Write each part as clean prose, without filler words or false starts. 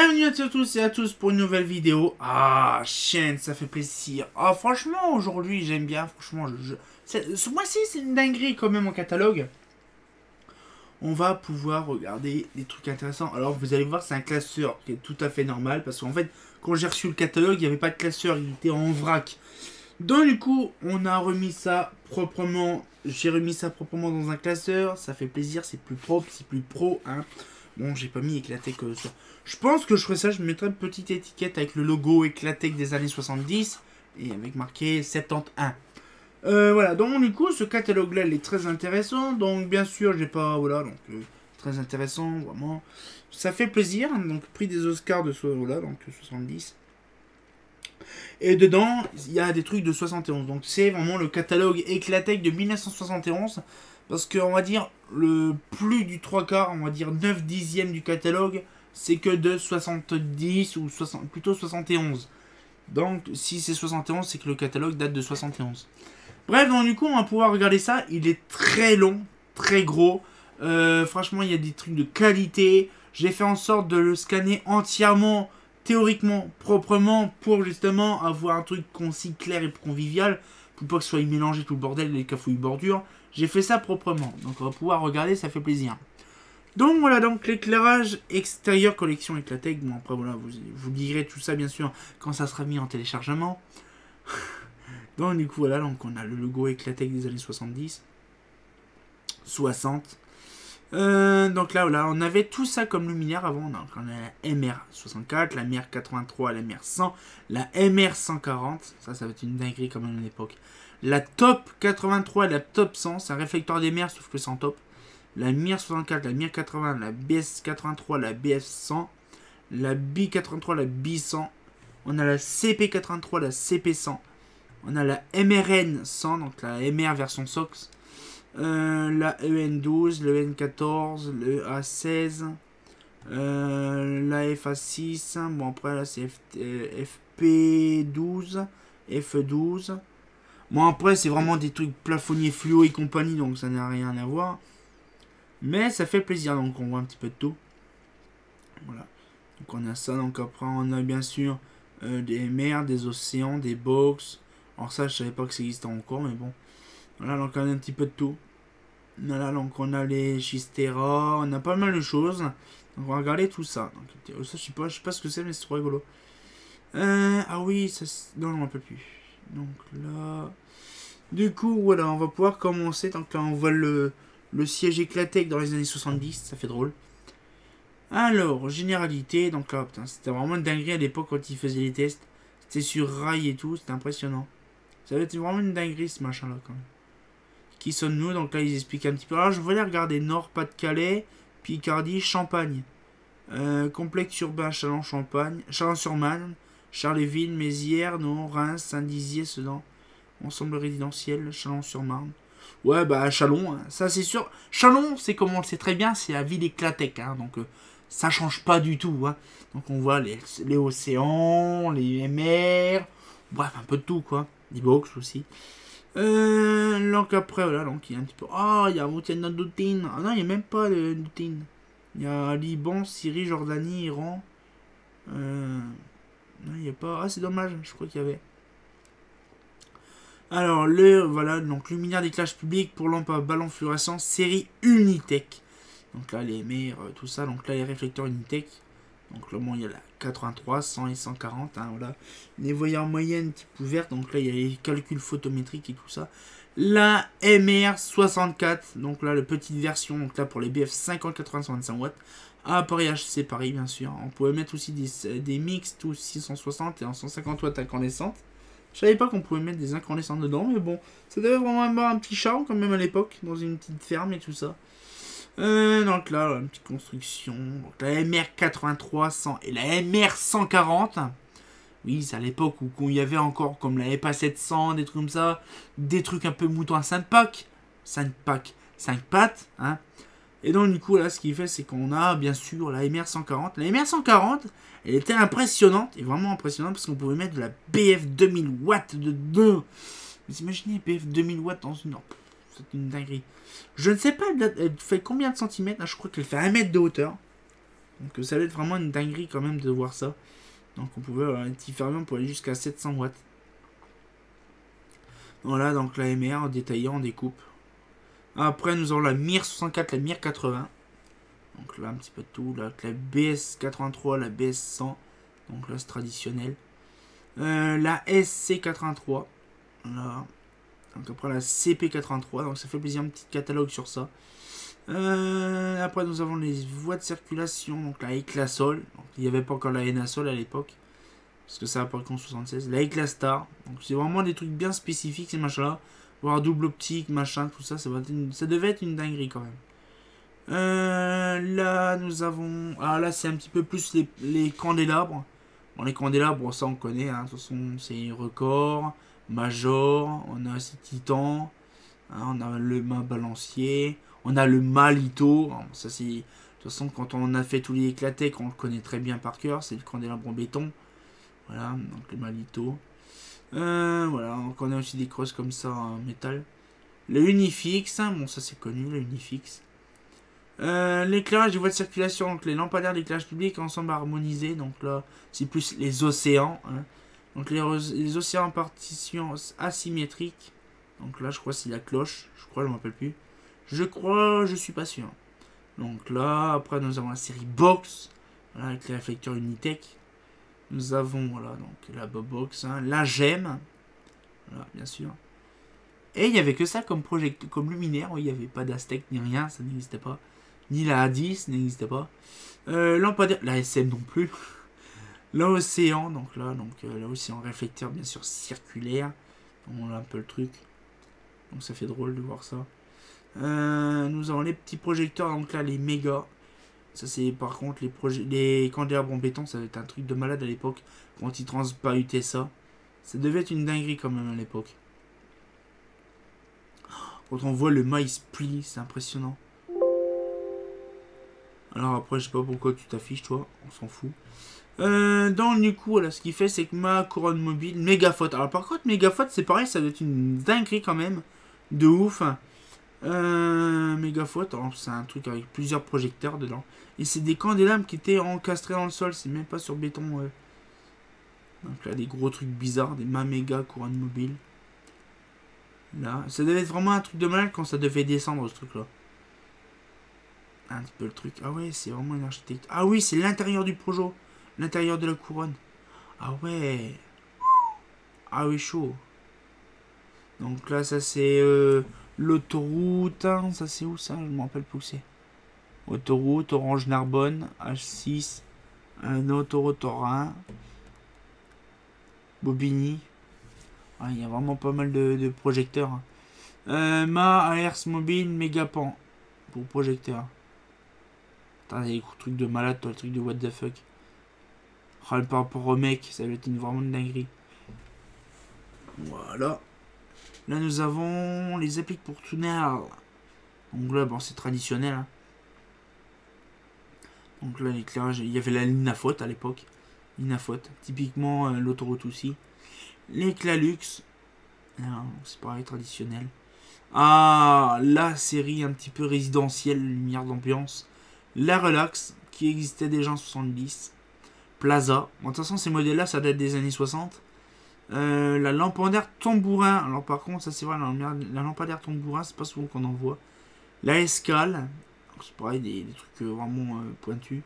Bienvenue à tous et à tous pour une nouvelle vidéo. Ah, chaîne, ça fait plaisir. Ah, franchement, aujourd'hui, j'aime bien. Franchement, ce mois-ci, c'est une dinguerie quand même en catalogue. On va pouvoir regarder des trucs intéressants. Alors, vous allez voir, c'est un classeur qui est tout à fait normal. Parce qu'en fait, quand j'ai reçu le catalogue, il n'y avait pas de classeur. Il était en vrac. Donc, du coup, on a remis ça proprement. J'ai remis ça proprement dans un classeur. Ça fait plaisir, c'est plus propre, c'est plus pro, hein. Bon, j'ai pas mis Eclatec ça. Je pense que je ferais ça, je mettrais une petite étiquette avec le logo Eclatec des années 70 et avec marqué 71. Voilà, donc du coup, ce catalogue-là, il est très intéressant. Donc, bien sûr, j'ai pas. Voilà, donc très intéressant, vraiment. Ça fait plaisir. Donc, prix des Oscars de voilà, donc 70. Et dedans, il y a des trucs de 71. Donc, c'est vraiment le catalogue Eclatec de 1971. Parce qu'on va dire, le plus du 3/4, on va dire 9 dixièmes du catalogue, c'est que de 70 ou 60, plutôt 71. Donc, si c'est 71, c'est que le catalogue date de 71. Bref, donc du coup, on va pouvoir regarder ça. Il est très long, très gros. Franchement, il y a des trucs de qualité. J'ai fait en sorte de le scanner entièrement, théoriquement, proprement, pour justement avoir un truc concis, clair et convivial. Pour pas que ce soit mélangé tout le bordel, les cafouilles bordures. J'ai fait ça proprement. Donc on va pouvoir regarder, ça fait plaisir. Donc voilà, donc l'éclairage extérieur collection Eclatec. Bon après voilà, vous lirez tout ça bien sûr quand ça sera mis en téléchargement. Donc du coup voilà, donc on a le logo Eclatec des années 70. 60. Donc là voilà, on avait tout ça comme luminaire avant. Donc on a la MR64, la MR83, la MR100, la MR140. Ça va être une dinguerie quand même à l'époque. La Top 83 et la Top 100, c'est un réflecteur des mers, sauf que c'est en top. La MIR 64, la MIR 80, la BS 83, la BF 100, la B 83, la B 100. On a la CP 83, la CP 100. On a la MRN 100, donc la MR version SOX. La EN 12, le EN 14, le A 16. La FA 6. Bon, après là c'est FP 12, F12. Bon, après, c'est vraiment des trucs plafonniers fluo et compagnie, donc ça n'a rien à voir. Mais ça fait plaisir, donc on voit un petit peu de tout. Voilà. Donc on a ça, donc après on a bien sûr des mers, des océans, des box. Alors ça, je savais pas que ça existait encore, mais bon. Voilà, donc on a un petit peu de tout. Voilà, donc on a les Chistera, on a pas mal de choses. Donc on va regarder tout ça. Donc, ça, je sais pas ce que c'est, mais c'est trop rigolo. Ah oui, ça... Non, on ne peut plus. Donc là... Du coup, voilà, on va pouvoir commencer. Donc là, on voit le siège Eclatec dans les années 70. Ça fait drôle. Alors, généralité. Donc là, putain, c'était vraiment une dinguerie à l'époque quand ils faisaient les tests. C'était sur rail et tout. C'était impressionnant. Ça va être vraiment une dinguerie, ce machin-là, quand même. Qui sommes-nous? Donc là, ils expliquent un petit peu. Alors, je voulais regarder Nord, Pas-de-Calais, Picardie, Champagne. Complexe urbain, Châlons-Champagne. Chalon-sur-Marne. Charleville, Mézières, Non, Reims, Saint-Dizier, Sedan, ensemble résidentiel, Chalon-sur-Marne. Ouais, bah, Chalon, hein, ça c'est sûr. Chalon, c'est comme on le sait très bien, c'est la ville Eclatec, hein, donc ça change pas du tout. Hein. Donc on voit les océans, les mers, bref, un peu de tout, quoi. Des box aussi. Donc après, voilà, donc il y a un petit peu. Ah, il y a Moutienne d'Outine. Ah non, il n'y a même pas de d'Outine. Il y a Liban, Syrie, Jordanie, Iran. Non, il n'y a pas. Ah, c'est dommage, je crois qu'il y avait. Alors, voilà, donc luminaire d'éclairage public pour lampe à ballon fluorescent, série Unitec. Donc là, les mers, tout ça. Donc là, les réflecteurs Unitec. Donc là, bon, il y a la 83, 100 et 140. Hein, voilà. Les voyeurs moyennes type ouverte. Donc là, il y a les calculs photométriques et tout ça. La MR64. Donc là, la petite version. Donc là, pour les BF 50, 80, 125 watts. Appareillage séparé, bien sûr. On pouvait mettre aussi des mixtes ou 660 et en 150 watts incandescentes. Je savais pas qu'on pouvait mettre des incandescents dedans, mais bon, ça devait vraiment avoir un petit charme quand même à l'époque, dans une petite ferme et tout ça. Donc là, une petite construction. Donc la MR83 100 et la MR140. Oui, c'est à l'époque où il y avait encore comme la EPA 700, des trucs comme ça. Des trucs un peu moutons à 5 packs. 5 packs, 5 pattes, hein. Et donc du coup là ce qu'il fait c'est qu'on a bien sûr la MR140. La MR140 elle était impressionnante et vraiment impressionnante parce qu'on pouvait mettre de la BF 2000 watts dedans. Vous imaginez BF 2000 watts dans une... C'est une dinguerie. Je ne sais pas elle fait combien de centimètres. Je crois qu'elle fait 1 mètre de hauteur. Donc ça va être vraiment une dinguerie quand même de voir ça. Donc on pouvait avoir un petit fermion pour aller jusqu'à 700 watts. Voilà, donc la MR détaillée en découpe. Après nous avons la MIR 64, la MIR 80. Donc là un petit peu de tout. Là, la BS 83, la BS 100. Donc là c'est traditionnel. La SC 83. Là. Donc après la CP 83. Donc ça fait plaisir, un petit catalogue sur ça. Après nous avons les voies de circulation. Donc la Eclasol. Donc, il n'y avait pas encore la Enasol à l'époque. Parce que ça n'a pas qu'en 76. La Eclastar. Donc c'est vraiment des trucs bien spécifiques ces machins là. Voir double optique, machin, tout ça. Ça devait être une dinguerie quand même. Là nous avons... Ah là c'est un petit peu plus les candélabres. Bon les candélabres ça on connaît. Hein. De toute façon c'est record, major, on a ces titans. Hein, on a le mât balancier. On a le malito. Ça c'est... De toute façon quand on a fait tous les éclatés, qu'on le connaît très bien par cœur, c'est le candélabre en béton. Voilà, donc le malito. Voilà, on connaît aussi des crosses comme ça en métal. Le Unifix, hein, bon ça c'est connu, le Unifix. L'éclairage des voies de circulation, donc les lampadaires d'éclairage public ensemble harmonisés, donc là c'est plus les océans. Hein. Donc les océans en partition asymétrique. Donc là je crois que c'est la cloche, je crois, je ne me rappelle plus. Je crois, je suis pas sûr. Donc là, après nous avons la série Box, voilà, avec les réflecteurs Unitech. Nous avons, voilà, donc la Bobox, hein, la gemme, voilà, bien sûr. Et il n'y avait que ça comme comme luminaire, il n'y avait pas d'Aztec ni rien, ça n'existait pas. Ni la A10 n'existait pas. Lampadaire, la SM non plus. L'océan, donc là aussi en réflecteur, bien sûr, circulaire. On a un peu le truc. Donc ça fait drôle de voir ça. Nous avons les petits projecteurs, donc là, les méga. Ça c'est par contre les candélabres en béton, ça va être un truc de malade à l'époque quand ils transparutaient ça. Ça devait être une dinguerie quand même à l'époque. Quand on voit le mât il se plie, c'est impressionnant. Alors après je sais pas pourquoi tu t'affiches toi, on s'en fout. Donc du coup voilà, ce qu'il fait c'est que ma couronne mobile, mégafaute. Alors par contre mégafaute c'est pareil, ça doit être une dinguerie quand même. De ouf. Mégafaute, c'est un truc avec plusieurs projecteurs dedans. Et c'est des candélabres qui étaient encastrés dans le sol, c'est même pas sur béton. Donc là, des gros trucs bizarres, des méga couronnes mobiles. Là, ça devait être vraiment un truc de malade quand ça devait descendre ce truc là. Un petit peu le truc. Ah ouais, c'est vraiment une architecte. Ah oui, c'est l'intérieur du projet. L'intérieur de la couronne. Ah ouais. Ah oui, chaud. Donc là, ça c'est l'autoroute. Hein, ça c'est où ça? Je me rappelle plus où c'est. Autoroute, Orange-Narbonne, H6, un autoroute Rhin, Bobigny. Ah, il y a vraiment pas mal de projecteurs. Ma ARS mobile, Mégapan pour projecteur. Putain, il y a des trucs de malade, toi, le truc de what the fuck. Oh, par rapport au mec, ça va être vraiment une dinguerie. Voilà. Là, nous avons les appliques pour tunnel. Donc là, bon, c'est traditionnel. Hein. Donc là, l'éclairage, il y avait la Linafaute à l'époque. Linafaute, typiquement l'autoroute aussi. L'éclalux, c'est pareil, traditionnel. Ah, la série un petit peu résidentielle, lumière d'ambiance. La Relax, qui existait déjà en 70. Plaza. Bon, de toute façon, ces modèles-là, ça date des années 60. La lampadaire tambourin. Alors, par contre, ça c'est vrai, la lampadaire tambourin, c'est pas souvent qu'on en voit. La Escale. C'est pareil, des trucs vraiment pointus.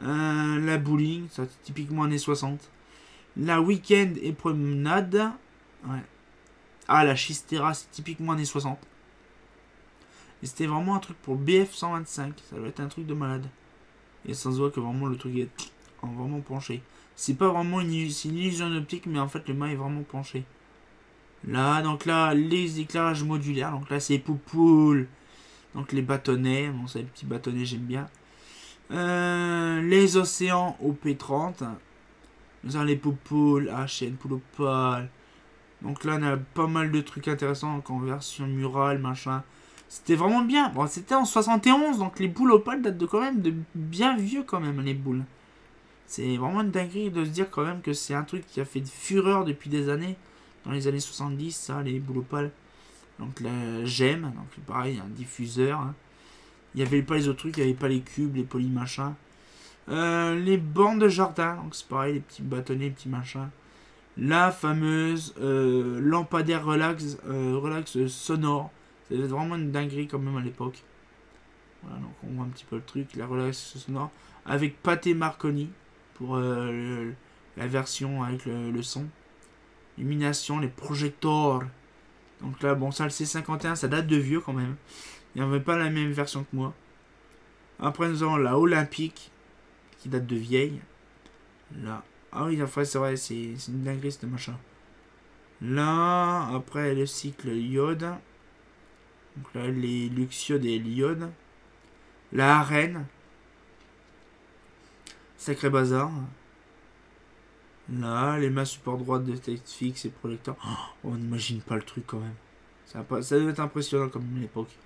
La bowling, ça c'est typiquement années 60. La week-end et promenade. Ouais. Ah, la Chistera, c'est typiquement années 60. Et c'était vraiment un truc pour BF 125. Ça doit être un truc de malade. Et ça se voit que vraiment le truc est vraiment penché. C'est pas vraiment une illusion optique, mais en fait le mât est vraiment penché. Là, donc là, les éclairages modulaires. Donc là, c'est poupoules. Donc les bâtonnets, bon c'est les petits bâtonnets j'aime bien. Les océans au P30. Nous avons les poupoules, HN, poulopale. Donc là on a pas mal de trucs intéressants en version murale, machin. C'était vraiment bien. Bon c'était en 71, donc les boules opales datent de quand même de bien vieux quand même les boules. C'est vraiment une dinguerie de se dire quand même que c'est un truc qui a fait de fureur depuis des années. Dans les années 70, ça, les boules opales. Donc la gemme, donc pareil, un diffuseur. Hein. Il n'y avait pas les autres trucs, il n'y avait pas les cubes, les polymachins. Les bornes de jardin, donc c'est pareil, les petits bâtonnets, les petits machins. La fameuse lampadaire relax sonore. C'était vraiment une dinguerie quand même à l'époque. Voilà, donc on voit un petit peu le truc, la relax sonore. Avec Pathé Marconi pour la version avec le son. Illumination, les projecteurs. Donc là, bon, ça le C51, ça date de vieux quand même. Il n'y avait pas la même version que moi. Après, nous avons la Olympique, qui date de vieille. Là. Ah oui, c'est vrai, c'est une dinguerie, ce machin. Là, après, le cycle iode. Donc là, les luxiodes et l'iode. La arène. Sacré bazar. Là, les mains support droite de texte fixe et projecteur. Oh, on n'imagine pas le truc quand même. Ça doit être impressionnant comme à l'époque.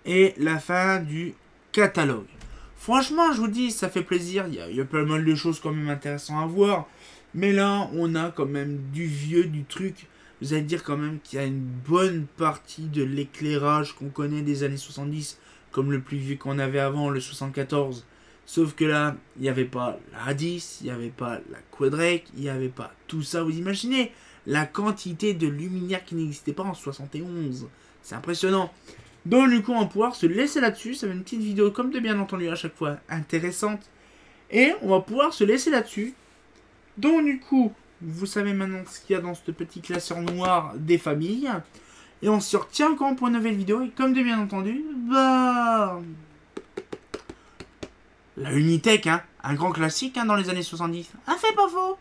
Et la fin du catalogue. Franchement, je vous dis, ça fait plaisir. Il y a pas mal de choses quand même intéressantes à voir. Mais là, on a quand même du vieux, du truc. Vous allez dire quand même qu'il y a une bonne partie de l'éclairage qu'on connaît des années 70. Comme le plus vieux qu'on avait avant, le 74. Sauf que là, il n'y avait pas la Radis, il n'y avait pas la Quadrake, il n'y avait pas tout ça. Vous imaginez la quantité de luminaires qui n'existait pas en 71. C'est impressionnant. Donc du coup, on va pouvoir se laisser là-dessus. Ça va être une petite vidéo, comme de bien entendu, à chaque fois intéressante. Et on va pouvoir se laisser là-dessus. Donc du coup, vous savez maintenant ce qu'il y a dans ce petit classeur noir des familles. Et on se retient encore pour une nouvelle vidéo. Et comme de bien entendu, bah... la Unitech, hein, un grand classique hein, dans les années 70. Ah, fait pas faux.